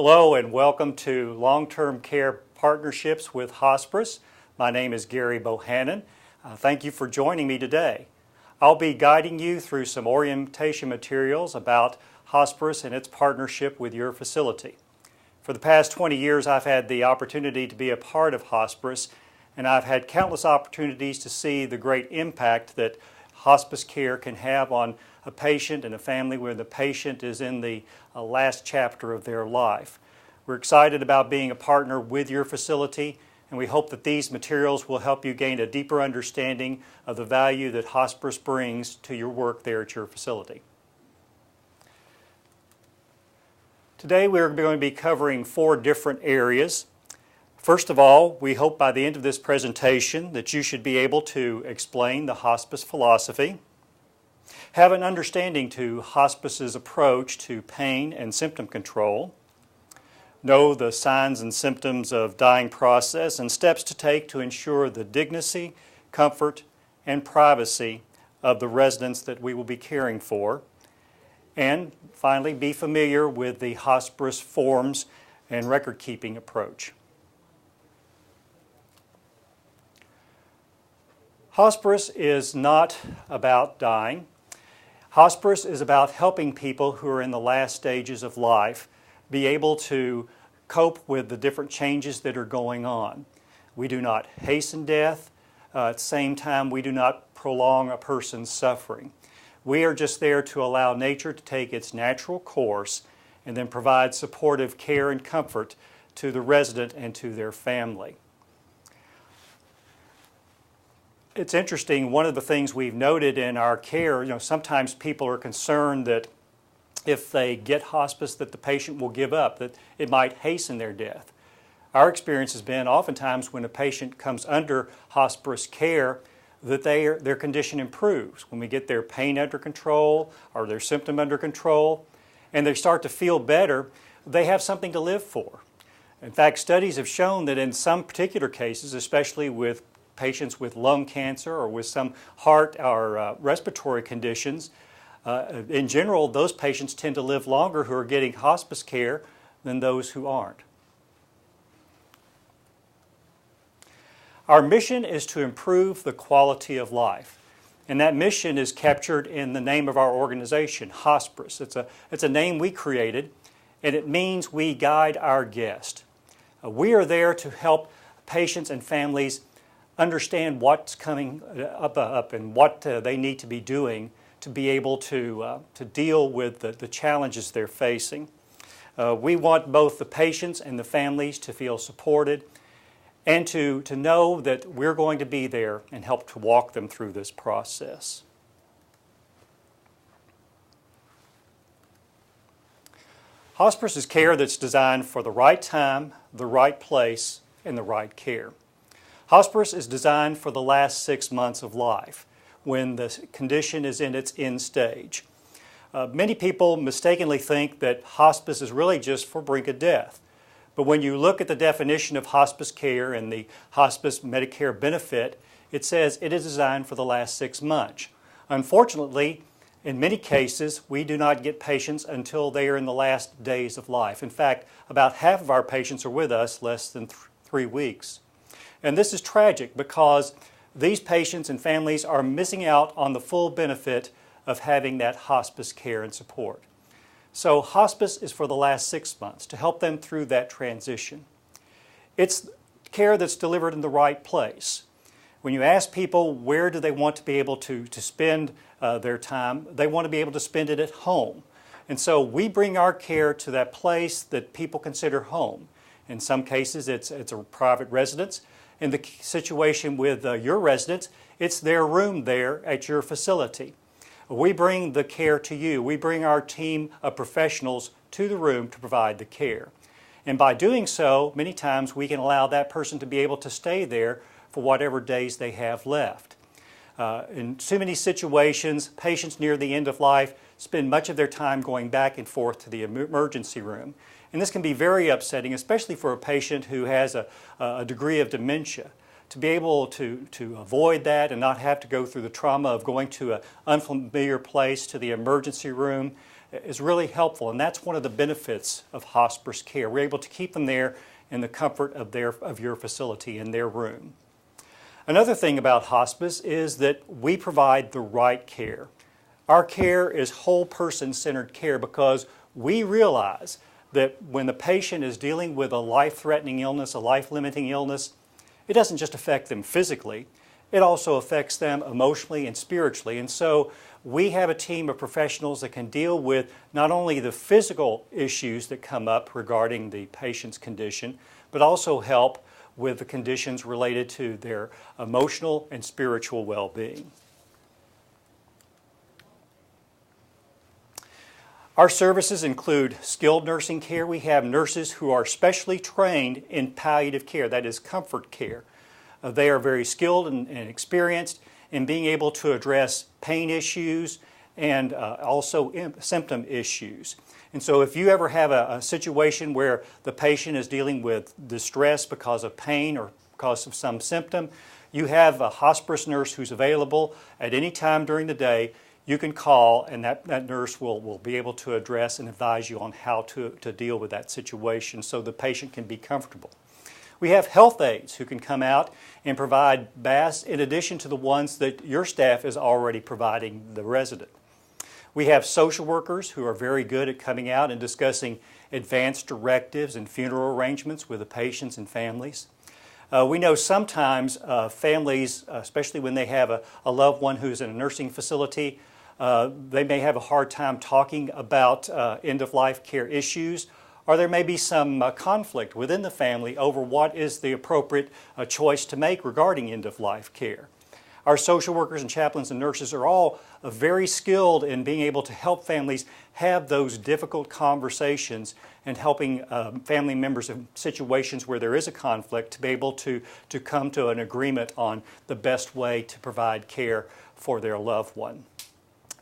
Hello and welcome to Long-Term Care Partnerships with Hospice. My name is Gary Bohannon. Thank you for joining me today. I'll be guiding you through some orientation materials about hospice and its partnership with your facility. For the past 20 years, I've had the opportunity to be a part of hospice, and I've had countless opportunities to see the great impact that hospice care can have on a patient and a family where the patient is in the last chapter of their life. We're excited about being a partner with your facility, and we hope that these materials will help you gain a deeper understanding of the value that hospice brings to your work there at your facility. Today we're going to be covering 4 different areas. First of all, we hope by the end of this presentation that you should be able to explain the hospice philosophy, have an understanding to hospice's approach to pain and symptom control, know the signs and symptoms of dying process and steps to take to ensure the dignity, comfort, and privacy of the residents that we will be caring for, and finally be familiar with the hospice forms and record-keeping approach. Hospice is not about dying. Hospice is about helping people who are in the last stages of life be able to cope with the different changes that are going on. We do not hasten death. At the same time, we do not prolong a person's suffering. We are just there to allow nature to take its natural course and then provide supportive care and comfort to the resident and to their family. It's interesting, one of the things we've noted in our care, sometimes people are concerned that if they get hospice that the patient will give up, that it might hasten their death. Our experience has been oftentimes when a patient comes under hospice care that their condition improves. When we get their pain under control or their symptom under control and they start to feel better, they have something to live for. In fact, studies have shown that in some particular cases, especially with patients with lung cancer or with some heart or respiratory conditions, in general, those patients tend to live longer who are getting hospice care than those who aren't. Our mission is to improve the quality of life, and that mission is captured in the name of our organization, Hospice. It's a name we created, and it means we guide our guest. We are there to help patients and families understand what's coming up and what they need to be doing to be able to deal with the challenges they're facing. We want both the patients and the families to feel supported and to know that we're going to be there and help to walk them through this process. Hospice is care that's designed for the right time, the right place, and the right care. Hospice is designed for the last 6 months of life, when the condition is in its end stage. Many people mistakenly think that hospice is really just for brink of death. But when you look at the definition of hospice care and the hospice Medicare benefit, it says it is designed for the last 6 months. Unfortunately, in many cases, we do not get patients until they are in the last days of life. In fact, about half of our patients are with us less than 3 weeks. And this is tragic because these patients and families are missing out on the full benefit of having that hospice care and support. So hospice is for the last 6 months to help them through that transition. It's care that's delivered in the right place. When you ask people where do they want to be able to spend their time, they want to be able to spend it at home. And so we bring our care to that place that people consider home. In some cases, it's a private residence. In the situation with your residents, it's their room there at your facility. We bring the care to you. We bring our team of professionals to the room to provide the care. And by doing so, many times we can allow that person to be able to stay there for whatever days they have left. In too many situations, patients near the end of life spend much of their time going back and forth to the emergency room. And this can be very upsetting, especially for a patient who has a degree of dementia. To be able to avoid that and not have to go through the trauma of going to an unfamiliar place, to the emergency room, is really helpful, and that's one of the benefits of hospice care. We're able to keep them there in the comfort of your facility, in their room. Another thing about hospice is that we provide the right care. Our care is whole person-centered care because we realize that when the patient is dealing with a life-threatening illness, a life-limiting illness, it doesn't just affect them physically, it also affects them emotionally and spiritually. And so we have a team of professionals that can deal with not only the physical issues that come up regarding the patient's condition, but also help with the conditions related to their emotional and spiritual well-being. Our services include skilled nursing care. We have nurses who are specially trained in palliative care, that is comfort care. They are very skilled and experienced in being able to address pain issues and also symptom issues. And so if you ever have a situation where the patient is dealing with distress because of pain or because of some symptom, you have a hospice nurse who's available at any time during the day. You can call, and that nurse will be able to address and advise you on how to deal with that situation so the patient can be comfortable. We have health aides who can come out and provide baths in addition to the ones that your staff is already providing the resident. We have social workers who are very good at coming out and discussing advanced directives and funeral arrangements with the patients and families. We know sometimes families, especially when they have a loved one who's in a nursing facility, they may have a hard time talking about end-of-life care issues, or there may be some conflict within the family over what is the appropriate choice to make regarding end-of-life care. Our social workers and chaplains and nurses are all very skilled in being able to help families have those difficult conversations and helping family members in situations where there is a conflict to be able to come to an agreement on the best way to provide care for their loved one.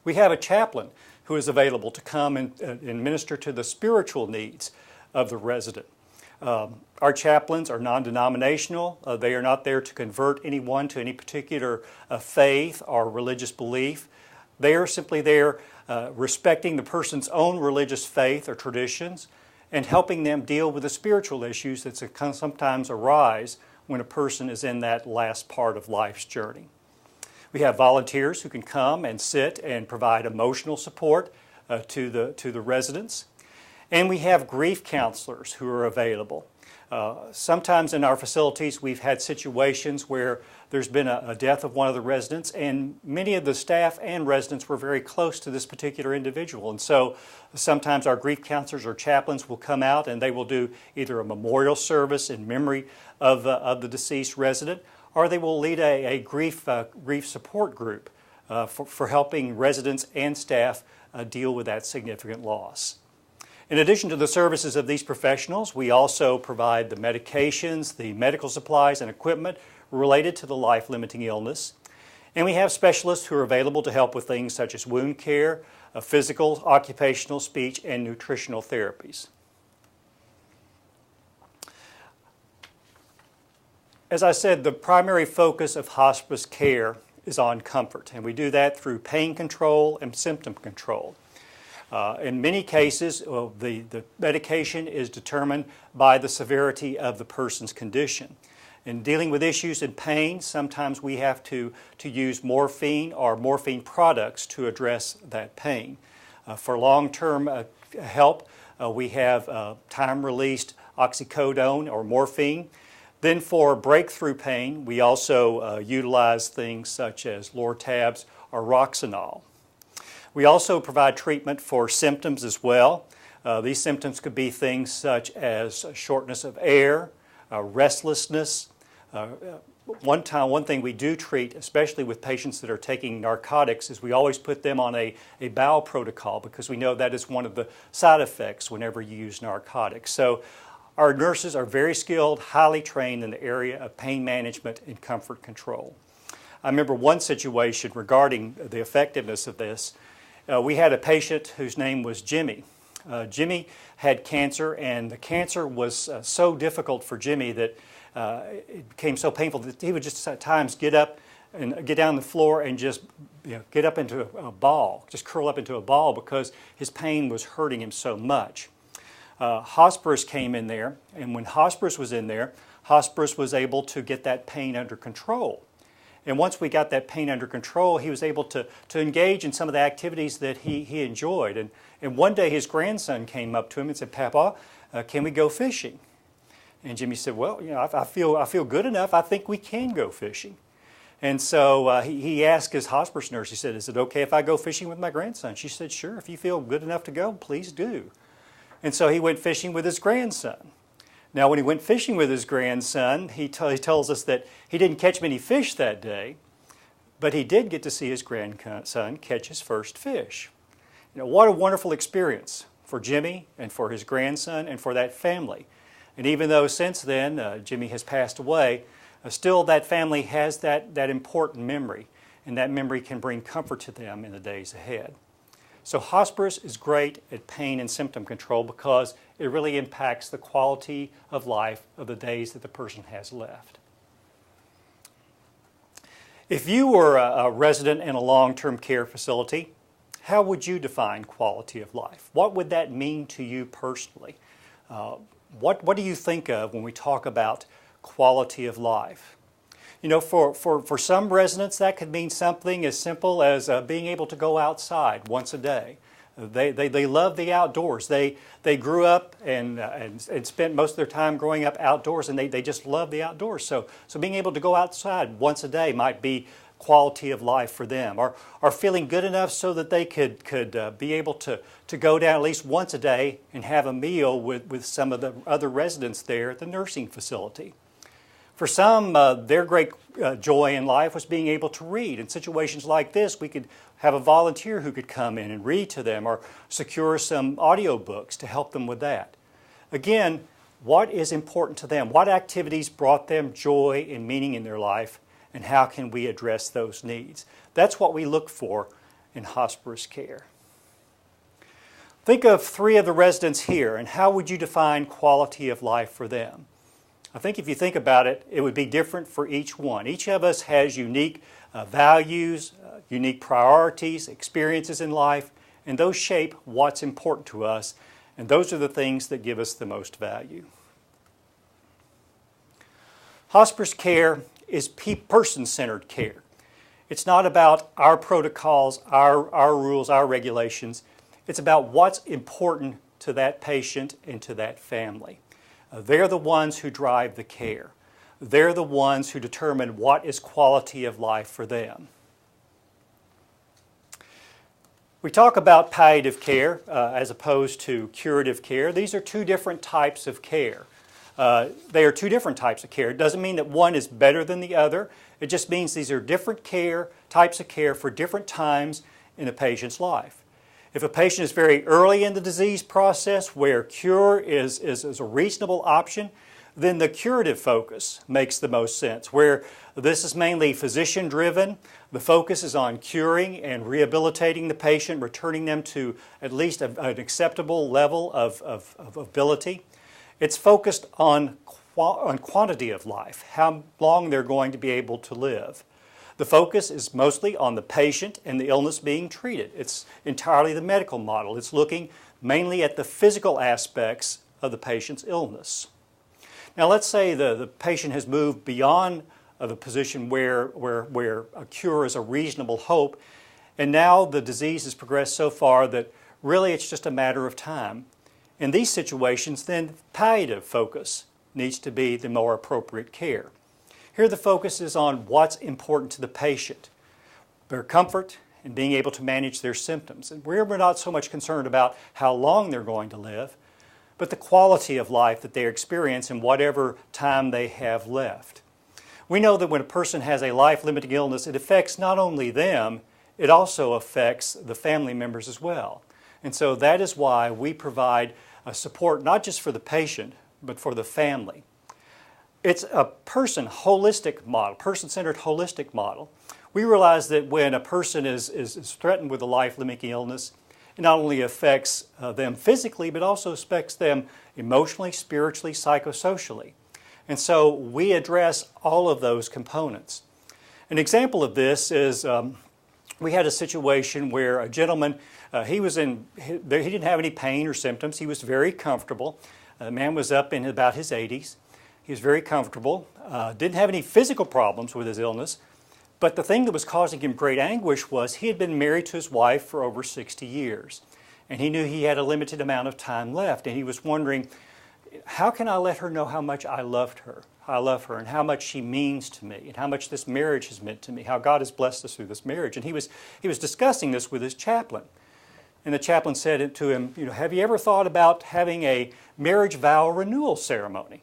We have a chaplain who is available to come and minister to the spiritual needs of the resident. Our chaplains are non-denominational. They are not there to convert anyone to any particular faith or religious belief. They are simply there respecting the person's own religious faith or traditions and helping them deal with the spiritual issues that sometimes arise when a person is in that last part of life's journey. We have volunteers who can come and sit and provide emotional support to the residents. And we have grief counselors who are available. Sometimes in our facilities we've had situations where there's been a death of one of the residents, and many of the staff and residents were very close to this particular individual. And so sometimes our grief counselors or chaplains will come out and they will do either a memorial service in memory of the deceased resident, or they will lead a grief support group for helping residents and staff deal with that significant loss. In addition to the services of these professionals, we also provide the medications, the medical supplies and equipment related to the life-limiting illness. And we have specialists who are available to help with things such as wound care, physical, occupational, speech, and nutritional therapies. As I said, the primary focus of hospice care is on comfort, and we do that through pain control and symptom control. In many cases, the medication is determined by the severity of the person's condition. In dealing with issues in pain, sometimes we have to use morphine or morphine products to address that pain. For long-term help, we have time-released oxycodone or morphine. Then for breakthrough pain, we also utilize things such as Lortabs or Roxanol. We also provide treatment for symptoms as well. These symptoms could be things such as shortness of air, restlessness. One thing we do treat, especially with patients that are taking narcotics, is we always put them on a bowel protocol because we know that is one of the side effects whenever you use narcotics. So our nurses are very skilled, highly trained in the area of pain management and comfort control. I remember one situation regarding the effectiveness of this. We had a patient whose name was Jimmy. Jimmy had cancer, and the cancer was so difficult for Jimmy that it became so painful that he would just at times get up and get down on the floor and just get up into a ball, just curl up into a ball because his pain was hurting him so much. Hospice came in there, and when Hospice was in there, Hospice was able to get that pain under control. And once we got that pain under control, he was able to engage in some of the activities that he enjoyed. And one day his grandson came up to him and said, "Papa, can we go fishing?" And Jimmy said, "Well, I feel good enough. I think we can go fishing." And so he asked his hospice nurse, he said, "Is it okay if I go fishing with my grandson?" She said, "Sure, if you feel good enough to go, please do." And so he went fishing with his grandson. Now, when he went fishing with his grandson, he tells us that he didn't catch many fish that day, but he did get to see his grandson catch his first fish. What a wonderful experience for Jimmy and for his grandson and for that family. And even though since then Jimmy has passed away, still that family has that important memory, and that memory can bring comfort to them in the days ahead. So hospice is great at pain and symptom control because it really impacts the quality of life of the days that the person has left. If you were a resident in a long-term care facility, how would you define quality of life? What would that mean to you personally? What do you think of when we talk about quality of life? For some residents, that could mean something as simple as being able to go outside once a day. They love the outdoors. They grew up and spent most of their time growing up outdoors, and they just love the outdoors. So being able to go outside once a day might be quality of life for them, or feeling good enough so that they could be able to go down at least once a day and have a meal with some of the other residents there at the nursing facility. For some, their great joy in life was being able to read. In situations like this, we could have a volunteer who could come in and read to them or secure some audiobooks to help them with that. Again, what is important to them? What activities brought them joy and meaning in their life, and how can we address those needs? That's what we look for in hospice care. Think of 3 of the residents here, and how would you define quality of life for them? I think if you think about it, it would be different for each one. Each of us has unique values, unique priorities, experiences in life, and those shape what's important to us, and those are the things that give us the most value. Hospice care is person-centered care. It's not about our protocols, our rules, our regulations. It's about what's important to that patient and to that family. They're the ones who drive the care. They're the ones who determine what is quality of life for them. We talk about palliative care as opposed to curative care. These are 2 different types of care. They are 2 different types of care. It doesn't mean that one is better than the other. It just means these are different types of care for different times in a patient's life. If a patient is very early in the disease process where cure is a reasonable option, then the curative focus makes the most sense. Where this is mainly physician-driven, the focus is on curing and rehabilitating the patient, returning them to at least an acceptable level of ability. It's focused on quantity of life, how long they're going to be able to live. The focus is mostly on the patient and the illness being treated. It's entirely the medical model. It's looking mainly at the physical aspects of the patient's illness. Now let's say the patient has moved beyond the position where a cure is a reasonable hope, and now the disease has progressed so far that really it's just a matter of time. In these situations, then palliative focus needs to be the more appropriate care. Here the focus is on what's important to the patient, their comfort and being able to manage their symptoms. And we're not so much concerned about how long they're going to live, but the quality of life that they experience in whatever time they have left. We know that when a person has a life-limiting illness, it affects not only them, it also affects the family members as well. And so that is why we provide support not just for the patient, but for the family. It's a person-centered holistic model. We realize that when a person is threatened with a life-limiting illness, it not only affects them physically, but also affects them emotionally, spiritually, psychosocially. And so we address all of those components. An example of this is we had a situation where a gentleman, he didn't have any pain or symptoms. He was very comfortable. The man was up in about his 80s. He was very comfortable, didn't have any physical problems with his illness, but the thing that was causing him great anguish was he had been married to his wife for over 60 years. And he knew he had a limited amount of time left, and he was wondering, how can I let her know how much I love her, and how much she means to me, and how much this marriage has meant to me, how God has blessed us through this marriage. And he was discussing this with his chaplain. And the chaplain said to him, have you ever thought about having a marriage vow renewal ceremony?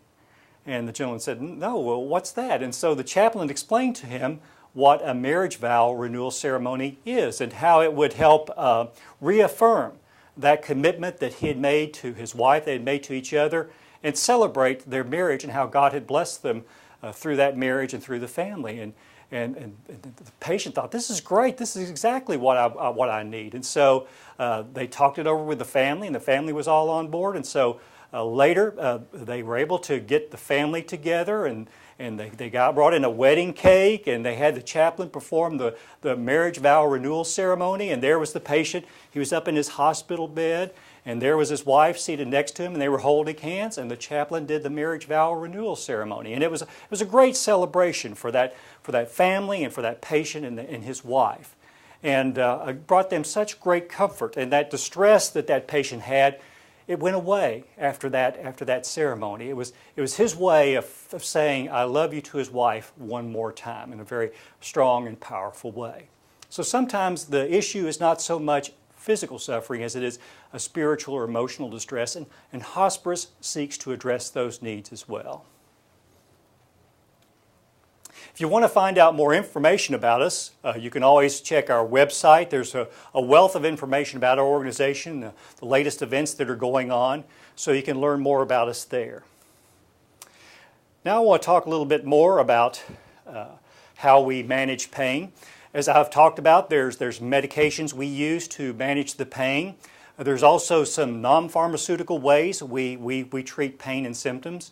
And the gentleman said, no, well, what's that? And so the chaplain explained to him what a marriage vow renewal ceremony is and how it would help reaffirm that commitment that he had made to his wife, they had made to each other, and celebrate their marriage and how God had blessed them through that marriage and through the family. And the patient thought, this is great, this is exactly what I need. And so they talked it over with the family, and the family was all on board. And so later they were able to get the family together, and they brought in a wedding cake, and they had the chaplain perform the marriage vow renewal ceremony, and there was the patient. He was up in his hospital bed, and there was his wife seated next to him, and they were holding hands, and the chaplain did the marriage vow renewal ceremony. And it was a great celebration for that family and for that patient and his wife. And it brought them such great comfort, and that distress that patient had, it went away after that ceremony. It was his way of saying, I love you to his wife one more time in a very strong and powerful way. So sometimes the issue is not so much physical suffering as it is a spiritual or emotional distress, and hospice seeks to address those needs as well. If you want to find out more information about us, you can always check our website. There's a wealth of information about our organization, the latest events that are going on, so you can learn more about us there. Now I want to talk a little bit more about how we manage pain. As I've talked about, there's medications we use to manage the pain. There's also some non-pharmaceutical ways we treat pain and symptoms.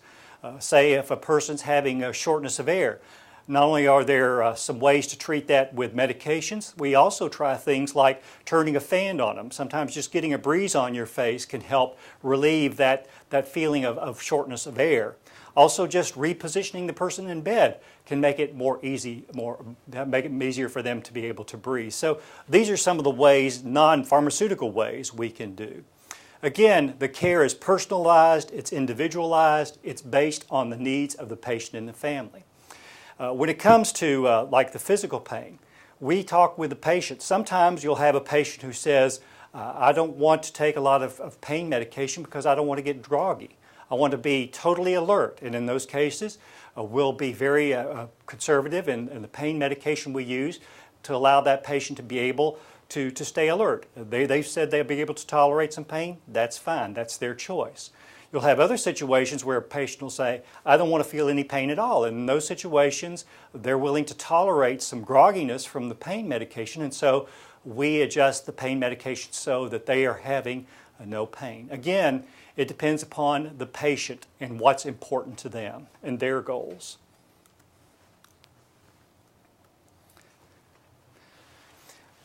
Say if a person's having a shortness of air, not only are there some ways to treat that with medications, we also try things like turning a fan on them. Sometimes just getting a breeze on your face can help relieve that feeling of shortness of air. Also, just repositioning the person in bed can make it make it easier for them to be able to breathe. So these are some of the ways, non-pharmaceutical ways, we can do. Again, the care is personalized, it's individualized, it's based on the needs of the patient and the family. When it comes to like the physical pain, we talk with the patient. Sometimes you'll have a patient who says, I don't want to take a lot of pain medication because I don't want to get groggy. I want to be totally alert. And in those cases, we'll be very conservative in the pain medication we use to allow that patient to be able to stay alert. They've said they'll be able to tolerate some pain. That's fine. That's their choice. You'll have other situations where a patient will say, I don't want to feel any pain at all. And in those situations, they're willing to tolerate some grogginess from the pain medication, and so we adjust the pain medication so that they are having no pain. Again, it depends upon the patient and what's important to them and their goals.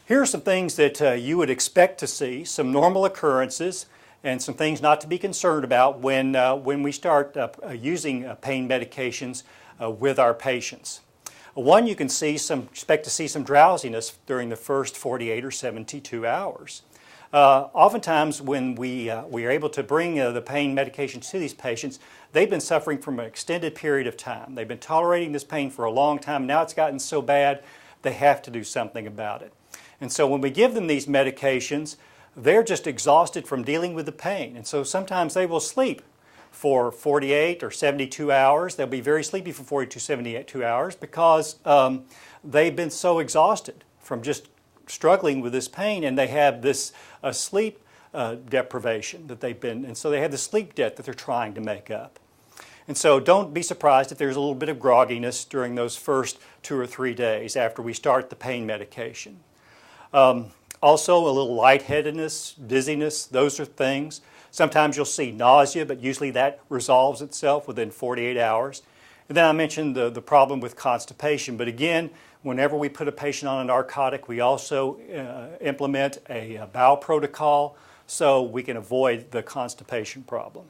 Here are some things that you would expect to see, some normal occurrences, and some things not to be concerned about when we start using pain medications with our patients. One, you can expect to see some drowsiness during the first 48 or 72 hours. Oftentimes when we are able to bring the pain medications to these patients, they've been suffering from an extended period of time. They've been tolerating this pain for a long time. Now it's gotten so bad, they have to do something about it. And so when we give them these medications, they're just exhausted from dealing with the pain. And so sometimes they will sleep for 48 or 72 hours. They'll be very sleepy for 42, 72 hours because they've been so exhausted from just struggling with this pain, and they have this sleep deprivation that they've been, and so they have the sleep debt that they're trying to make up. And so don't be surprised if there's a little bit of grogginess during those first 2 or 3 days after we start the pain medication. Also, a little lightheadedness, dizziness, those are things. Sometimes you'll see nausea, but usually that resolves itself within 48 hours. And then I mentioned the problem with constipation, but again, whenever we put a patient on a narcotic, we also implement a bowel protocol so we can avoid the constipation problem.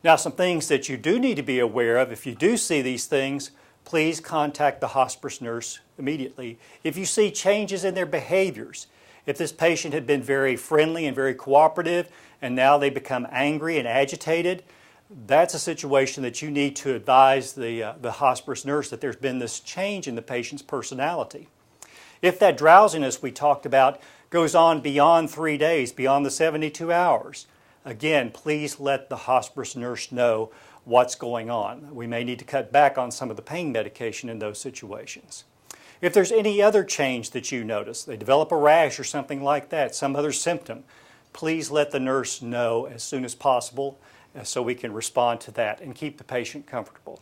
Now, some things that you do need to be aware of, if you do see these things, please contact the hospice nurse immediately. If you see changes in their behaviors, if this patient had been very friendly and very cooperative and now they become angry and agitated, that's a situation that you need to advise the hospice nurse that there's been this change in the patient's personality. If that drowsiness we talked about goes on beyond 3 days, beyond the 72 hours, again, please let the hospice nurse know what's going on. We may need to cut back on some of the pain medication in those situations. If there's any other change that you notice, they develop a rash or something like that, some other symptom, please let the nurse know as soon as possible so we can respond to that and keep the patient comfortable.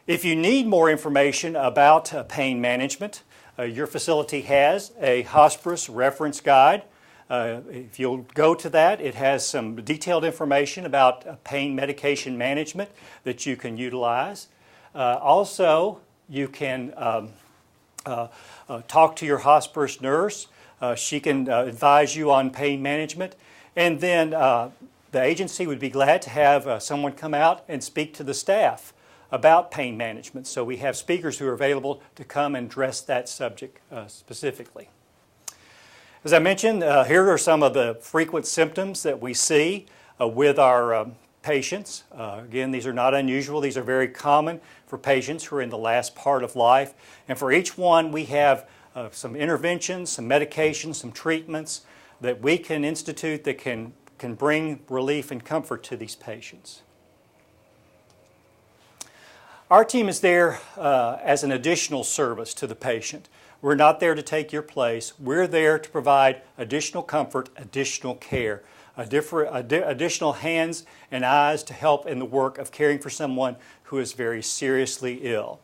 If you need more information about pain management, your facility has a hospice reference guide. If you'll go to that, it has some detailed information about pain medication management that you can utilize. Also, you can talk to your hospice nurse. She can advise you on pain management. And then the agency would be glad to have someone come out and speak to the staff about pain management. So we have speakers who are available to come and address that subject specifically. As I mentioned, here are some of the frequent symptoms that we see with our patients. Again, these are not unusual. These are very common for patients who are in the last part of life. And for each one, we have some interventions, some medications, some treatments that we can institute that can bring relief and comfort to these patients. Our team is there as an additional service to the patient. We're not there to take your place. We're there to provide additional comfort, additional care, additional hands and eyes to help in the work of caring for someone who is very seriously ill.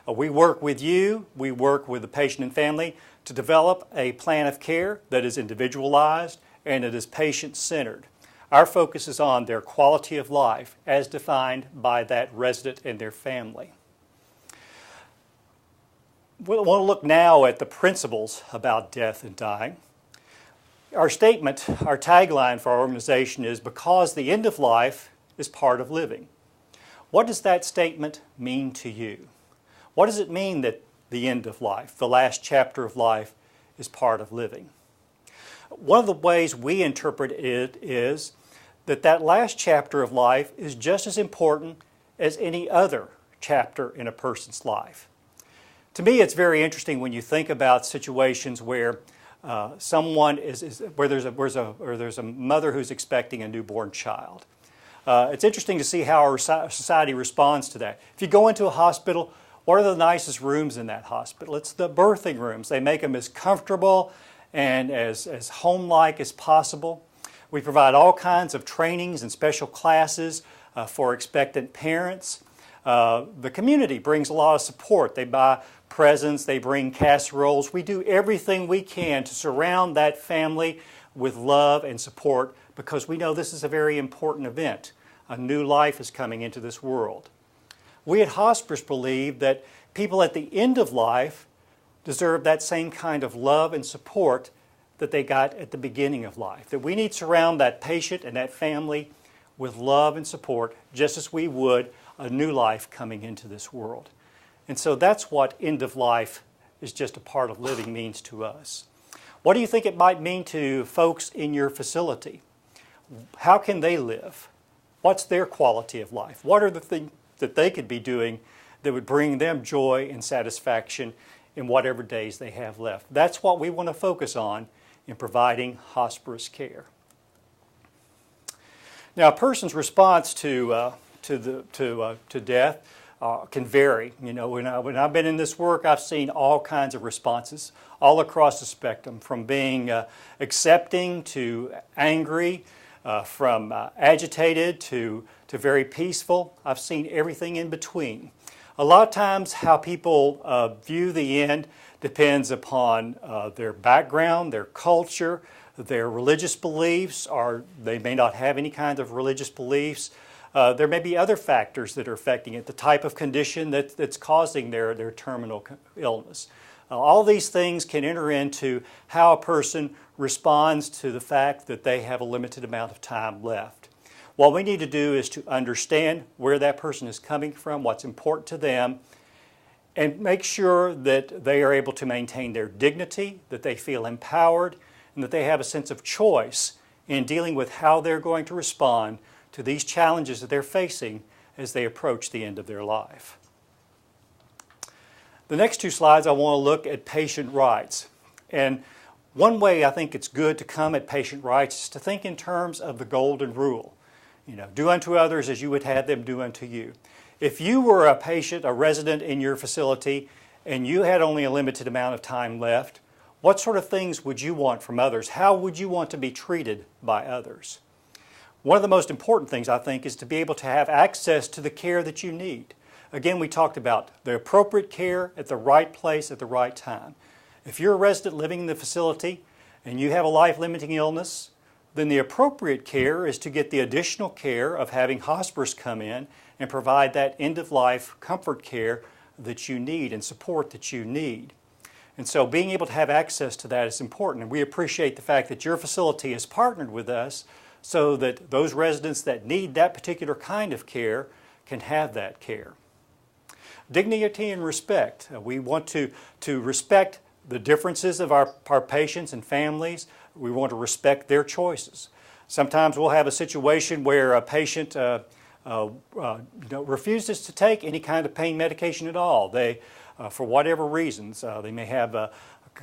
We work with you, we work with the patient and family to develop a plan of care that is individualized and it is patient-centered. Our focus is on their quality of life as defined by that resident and their family. We want to look now at the principles about death and dying. Our statement, our tagline for our organization is, because the end of life is part of living. What does that statement mean to you? What does it mean that the end of life, the last chapter of life, is part of living? One of the ways we interpret it is that that last chapter of life is just as important as any other chapter in a person's life. To me, it's very interesting when you think about situations where someone where there's a mother who's expecting a newborn child. It's interesting to see how our society responds to that. If you go into a hospital, what are the nicest rooms in that hospital? It's the birthing rooms. They make them as comfortable and as home-like as possible. We provide all kinds of trainings and special classes for expectant parents. The community brings a lot of support. They buy presents, they bring casseroles. We do everything we can to surround that family with love and support because we know this is a very important event. A new life is coming into this world. We at Hospice believe that people at the end of life deserve that same kind of love and support that they got at the beginning of life. That we need to surround that patient and that family with love and support just as we would a new life coming into this world. And so that's what end of life is just a part of living means to us. What do you think it might mean to folks in your facility? How can they live? What's their quality of life? What are the things that they could be doing that would bring them joy and satisfaction in whatever days they have left? That's what we want to focus on in providing hospice care. Now, a person's response to death can vary. You know, when I've been in this work, I've seen all kinds of responses all across the spectrum, from being accepting to angry, from agitated to very peaceful. I've seen everything in between. A lot of times how people view the end depends upon their background, their culture, their religious beliefs, or they may not have any kind of religious beliefs. There may be other factors that are affecting it, the type of condition that's causing their terminal illness. All these things can enter into how a person responds to the fact that they have a limited amount of time left. What we need to do is to understand where that person is coming from, what's important to them, and make sure that they are able to maintain their dignity, that they feel empowered, and that they have a sense of choice in dealing with how they're going to respond to these challenges that they're facing as they approach the end of their life. The next two slides I want to look at patient rights. And one way I think it's good to come at patient rights is to think in terms of the golden rule. Do unto others as you would have them do unto you. If you were a patient, a resident in your facility, and you had only a limited amount of time left, what sort of things would you want from others? How would you want to be treated by others? One of the most important things, I think, is to be able to have access to the care that you need. Again, we talked about the appropriate care at the right place at the right time. If you're a resident living in the facility and you have a life-limiting illness, then the appropriate care is to get the additional care of having hospice come in and provide that end-of-life comfort care that you need and support that you need. And so being able to have access to that is important, and we appreciate the fact that your facility has partnered with us so that those residents that need that particular kind of care can have that care. Dignity and respect. We want to respect the differences of our patients and families. We want to respect their choices. Sometimes we'll have a situation where a patient refuses to take any kind of pain medication at all. They, for whatever reasons, they may have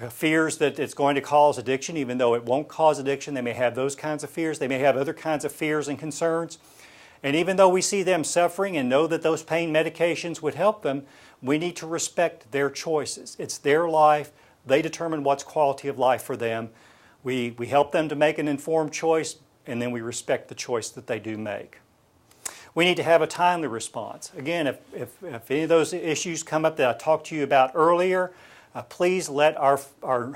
fears that it's going to cause addiction, even though it won't cause addiction. They may have those kinds of fears. They may have other kinds of fears and concerns. And even though we see them suffering and know that those pain medications would help them, we need to respect their choices. It's their life. They determine what's quality of life for them. We help them to make an informed choice, and then we respect the choice that they do make. We need to have a timely response. Again, if any of those issues come up that I talked to you about earlier, please let our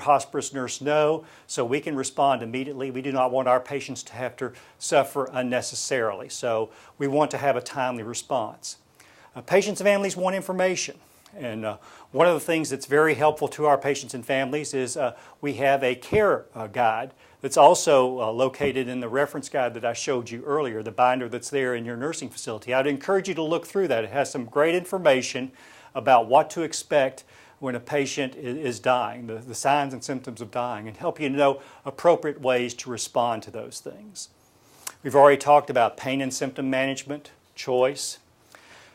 hospice nurse know so we can respond immediately. We do not want our patients to have to suffer unnecessarily, so we want to have a timely response. Patients and families want information, and one of the things that's very helpful to our patients and families is we have a care guide that's also located in the reference guide that I showed you earlier, the binder that's there in your nursing facility. I'd encourage you to look through that. It has some great information about what to expect when a patient is dying, the signs and symptoms of dying, and help you know appropriate ways to respond to those things. We've already talked about pain and symptom management, choice,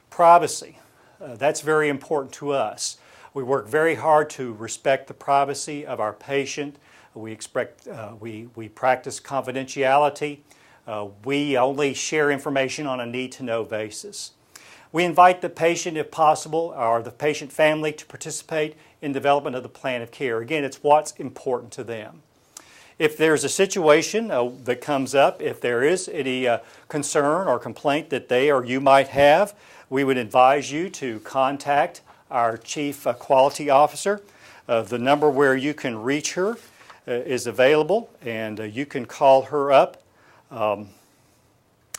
privacy. That's very important to us. We work very hard to respect the privacy of our patient. We practice confidentiality. We only share information on a need-to-know basis. We invite the patient, if possible, or the patient family to participate in development of the plan of care. Again, it's what's important to them. If there's a situation that comes up, if there is any concern or complaint that they or you might have, we would advise you to contact our Chief Quality Officer. The number where you can reach her is available, and you can call her up at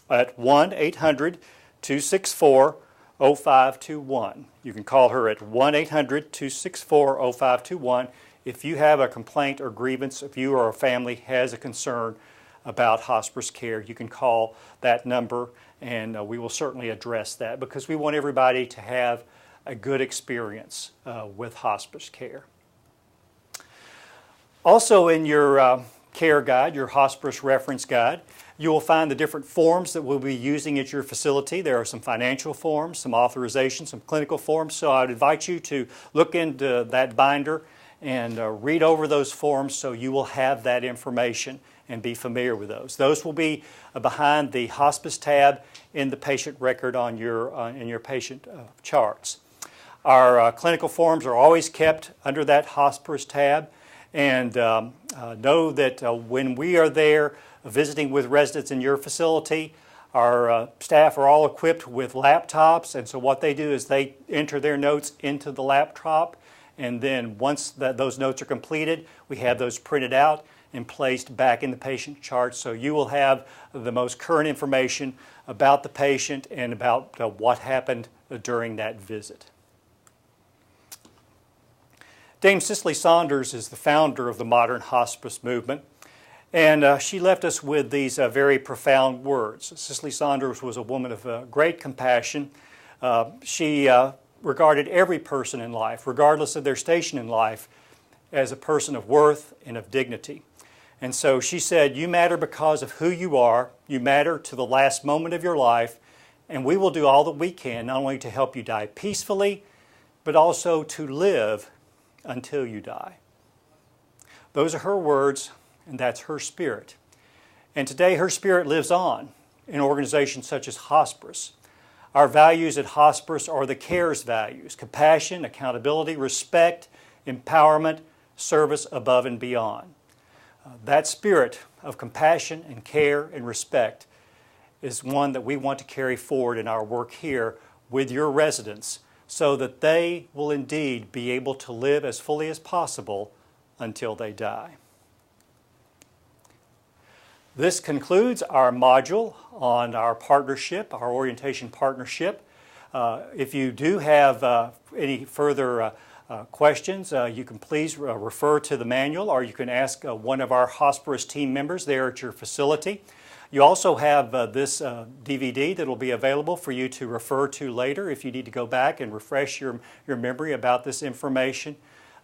1-800-264-0521. You can call her at 1-800-264-0521 if you have a complaint or grievance, if you or a family has a concern about hospice care. You can call that number, and we will certainly address that because we want everybody to have a good experience with hospice care. Also in your care guide, your hospice reference guide, you will find the different forms that we'll be using at your facility. There are some financial forms, some authorization, some clinical forms, so I would invite you to look into that binder and read over those forms so you will have that information and be familiar with those. Those will be behind the hospice tab in the patient record on in your patient charts. Our clinical forms are always kept under that hospice tab, and know that when we are there visiting with residents in your facility, our staff are all equipped with laptops, and so what they do is they enter their notes into the laptop, and then once those notes are completed, we have those printed out, and placed back in the patient chart, so you will have the most current information about the patient and about what happened during that visit. Dame Cicely Saunders is the founder of the modern hospice movement, and she left us with these very profound words. Cicely Saunders was a woman of great compassion. She regarded every person in life, regardless of their station in life, as a person of worth and of dignity. And so she said, "You matter because of who you are. You matter to the last moment of your life, and we will do all that we can, not only to help you die peacefully, but also to live until you die." Those are her words, and that's her spirit. And today her spirit lives on in organizations such as Hospice. Our values at Hospice are the CARES values: compassion, accountability, respect, empowerment, service above and beyond. That spirit of compassion and care and respect is one that we want to carry forward in our work here with your residents, so that they will indeed be able to live as fully as possible until they die. This concludes our module on our partnership, our orientation partnership. If you do have any further questions, you can please refer to the manual, or you can ask one of our Hospice team members there at your facility. You also have this DVD that will be available for you to refer to later if you need to go back and refresh your memory about this information.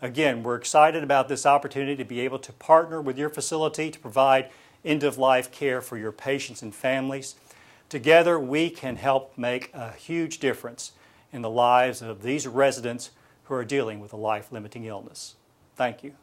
Again, we're excited about this opportunity to be able to partner with your facility to provide end-of-life care for your patients and families. Together, we can help make a huge difference in the lives of these residents who are dealing with a life-limiting illness. Thank you.